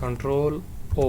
Ctrl+O।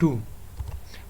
2,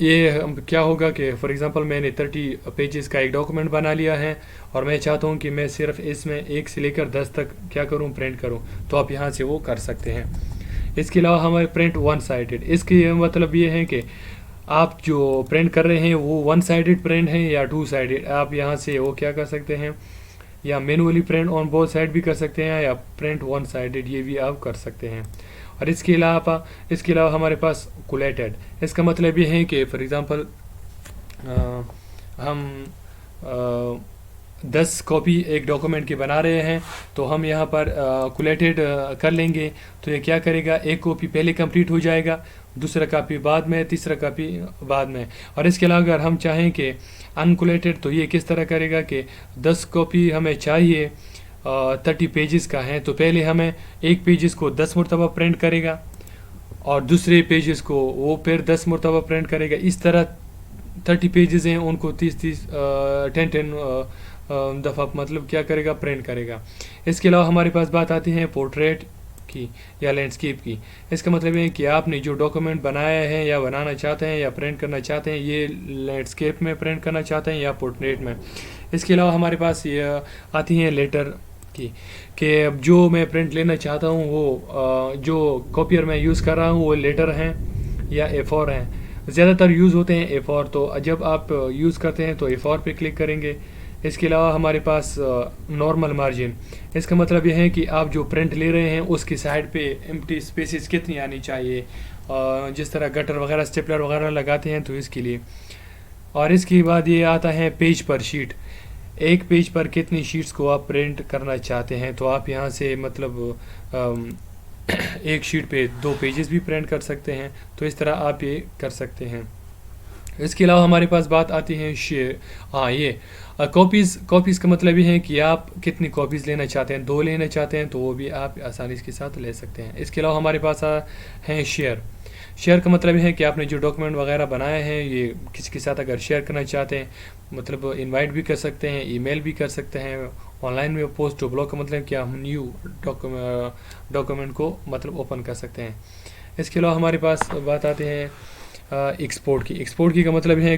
یہ کیا ہوگا کہ فار ایگزامپل میں نے 30 پیجز کا ایک ڈاکومنٹ بنا لیا ہے اور میں چاہتا ہوں کہ میں صرف اس میں 1 سے لے کر 10 تک کیا کروں، پرنٹ کروں، تو آپ یہاں سے وہ کر سکتے ہیں۔ اس کے علاوہ ہمارے پرنٹ ون سائڈڈ، اس کی مطلب یہ ہے کہ آپ جو پرنٹ کر رہے ہیں وہ ون سائڈڈ پرنٹ ہیں یا 2 سائڈڈ، آپ یہاں سے وہ کیا کر سکتے ہیں، یا manually print on both side بھی کر سکتے ہیں، یا پرنٹ ون سائڈڈ یہ بھی آپ کر سکتے ہیں۔ اور اس کے علاوہ ہمارے پاس کولیٹڈ، اس کا مطلب یہ ہے کہ فار ایگزامپل ہم 10 کاپی ایک ڈاکومنٹ کی بنا رہے ہیں، تو ہم یہاں پر کولیٹڈ کر لیں گے، تو یہ کیا کرے گا، ایک کاپی پہلے کمپلیٹ ہو جائے گا، دوسرا کاپی بعد میں، تیسرا کاپی بعد میں۔ اور اس کے علاوہ اگر ہم چاہیں کہ انکولیٹڈ، تو یہ کس طرح کرے گا کہ 10 کاپی ہمیں چاہیے 30 پیجز کا ہے، تو پہلے ہمیں ایک پیجز کو 10 مرتبہ پرنٹ کرے گا اور دوسرے پیجز کو وہ پھر 10 مرتبہ پرنٹ کرے گا، اس طرح 30 پیجز ہیں ان کو 10 دفعہ مطلب کیا کرے گا، پرنٹ کرے گا۔ اس کے علاوہ ہمارے پاس بات آتی ہے پورٹریٹ کی یا لینڈسکیپ کی۔ اس کا مطلب ہے کہ آپ نے جو ڈاکومنٹ بنایا ہے یا بنانا چاہتے ہیں یا پرنٹ کرنا چاہتے ہیں، یہ لینڈسکیپ میں پرنٹ کرنا چاہتے ہیں یا پورٹریٹ میں۔ اس کے علاوہ ہمارے پاس یہ آتی ہیں لیٹر کی، کہ جو میں پرنٹ لینا چاہتا ہوں وہ جو کاپیئر میں یوز کر رہا ہوں وہ لیٹر ہیں یا A4 ہیں، زیادہ تر یوز ہوتے ہیں A4، تو جب آپ یوز کرتے ہیں تو A4 پہ کلک کریں گے۔ اس کے علاوہ ہمارے پاس نارمل مارجن، اس کا مطلب یہ ہے کہ آپ جو پرنٹ لے رہے ہیں اس کی سائڈ پہ ایمٹی اسپیسز کتنی آنی چاہیے، جس طرح گٹر وغیرہ اسٹیپلر وغیرہ لگاتے ہیں تو اس کے لیے۔ اور اس کے بعد یہ آتا ہے پیج پر شیٹ، ایک پیج پر کتنی شیٹس کو آپ پرنٹ کرنا چاہتے ہیں، تو آپ یہاں سے مطلب ایک شیٹ پہ 2 پیجز بھی پرنٹ کر سکتے ہیں، تو اس طرح آپ یہ کر سکتے ہیں۔ اس کے علاوہ ہمارے پاس بات آتی ہے یہ کاپیز کا مطلب یہ ہے کہ آپ کتنی کاپیز لینا چاہتے ہیں، 2 لینا چاہتے ہیں تو وہ بھی آپ آسانی کے ساتھ لے سکتے ہیں۔ اس کے علاوہ ہمارے پاس ہیں شیئر کا مطلب یہ ہے کہ آپ نے جو ڈاکومنٹ وغیرہ بنائے ہیں یہ کسی کے ساتھ اگر شیئر کرنا چاہتے ہیں، مطلب انوائٹ بھی کر سکتے ہیں، ای میل بھی کر سکتے ہیں، آن لائن میں پوسٹ ٹو بلاگ کا مطلب کہ ہم نیو ڈاکومنٹ کو مطلب اوپن کر سکتے ہیں۔ اس کے علاوہ ہمارے پاس بات آتے ہیں ایکسپورٹ کی کا مطلب ہے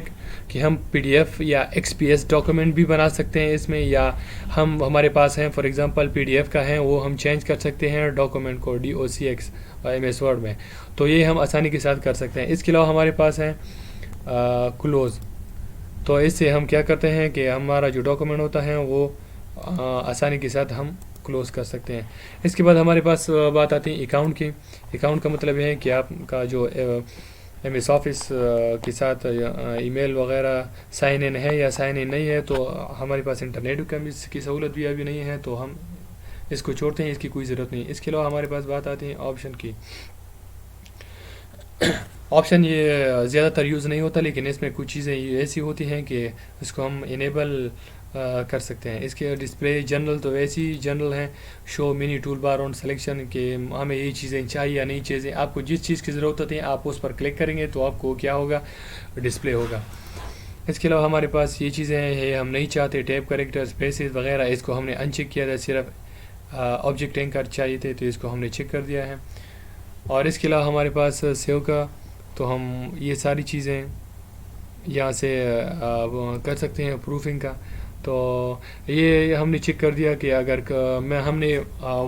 کہ ہم PDF یا XPS ڈاکومنٹ بھی بنا سکتے ہیں اس میں، یا ہمارے پاس ہیں فار ایگزامپل PDF کا ہے وہ ہم چینج کر سکتے ہیں ڈاکومنٹ کو DOCX MS Word میں، تو یہ ہم آسانی کے ساتھ کر سکتے ہیں۔ اس کے علاوہ ہمارے پاس ہیں کلوز، تو اس سے ہم کیا کرتے ہیں کہ ہمارا جو ڈاکومنٹ ہوتا ہے وہ آسانی کے ساتھ ہم کلوز کر سکتے ہیں۔ اس کے بعد ہمارے پاس بات آتی ہے اکاؤنٹ کا مطلب یہ ہے کہ آپ کا جو MS آفس کے ساتھ ای میل وغیرہ سائن ان ہے یا سائن ان نہیں ہے، تو ہمارے پاس انٹرنیٹ کی سہولت بھی ابھی نہیں ہے، تو ہم اس کو چھوڑتے ہیں، اس کی کوئی ضرورت نہیں۔ اس کے علاوہ ہمارے پاس بات آتی ہے آپشن کی۔ آپشن یہ زیادہ تر یوز نہیں ہوتا، لیکن اس میں کچھ چیزیں ایسی ہوتی ہیں کہ اس کو ہم انیبل کر سکتے ہیں۔ اس کے ڈسپلے جنرل تو ایسی جنرل ہیں، شو منی ٹول بار آن سلیکشن، کہ ہمیں یہ چیزیں چاہیے یا نہیں چیزیں، آپ کو جس چیز کی ضرورت ہوتی ہے آپ اس پر کلک کریں گے تو آپ کو کیا ہوگا، ڈسپلے ہوگا۔ اس کے علاوہ ہمارے پاس یہ چیزیں ہیں ہم نہیں چاہتے، ٹیپ کریکٹر اسپیسز وغیرہ، اس کو ہم نے ان چیک کیا تھا، صرف آبجیکٹ اینکر چاہیے تھے تو اس کو ہم نے چیک کر دیا ہے۔ اور اس کے علاوہ ہمارے پاس سیو کا، تو ہم یہ ساری چیزیں یہاں سے کر سکتے ہیں، پروفنگ کا، تو یہ ہم نے چیک کر دیا کہ اگر ہم نے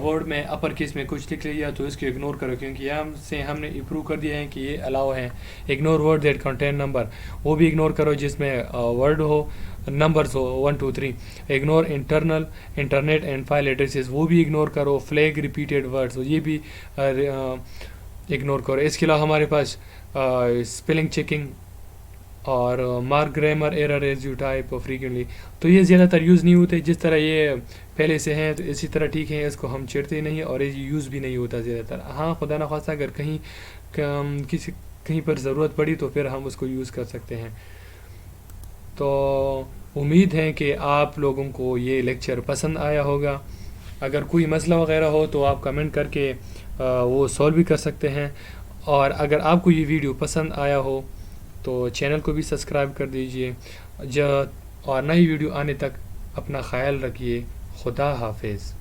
ورڈ میں اپر کیس میں کچھ لکھ لیا تو اس کو اگنور کرو، کیونکہ یہاں سے ہم نے اپروو کر دیا ہے کہ یہ الاؤ ہے۔ Ignore word that contain number, وہ بھی اگنور کرو جس میں word who, numbers who 1 2 3۔ Ignore internet and file addresses, وہ بھی اگنور کرو۔ فلیگ ریپیٹیڈ ورڈز، یہ بھی اگنور کرو۔ اس کے علاوہ ہمارے پاس اسپیلنگ چیکنگ اور mark grammar error as you type frequently, تو یہ زیادہ تر یوز نہیں ہوتے، جس طرح یہ پہلے سے ہیں تو اسی طرح ٹھیک ہے، اس کو ہم چھیڑتے نہیں اور یہ یوز بھی نہیں ہوتا زیادہ تر۔ ہاں خدا نخواستہ اگر کہیں پر ضرورت پڑی تو پھر ہم اس کو یوز کر سکتے ہیں۔ تو امید ہے کہ آپ لوگوں کو یہ لیکچر پسند آیا ہوگا۔ اگر کوئی مسئلہ وغیرہ ہو تو آپ کمنٹ کر کے وہ سولو بھی کر سکتے ہیں، اور اگر آپ کو یہ ویڈیو پسند آیا ہو تو چینل کو بھی سبسکرائب کر دیجئے، اور نئی ویڈیو آنے تک اپنا خیال رکھیے۔ خدا حافظ۔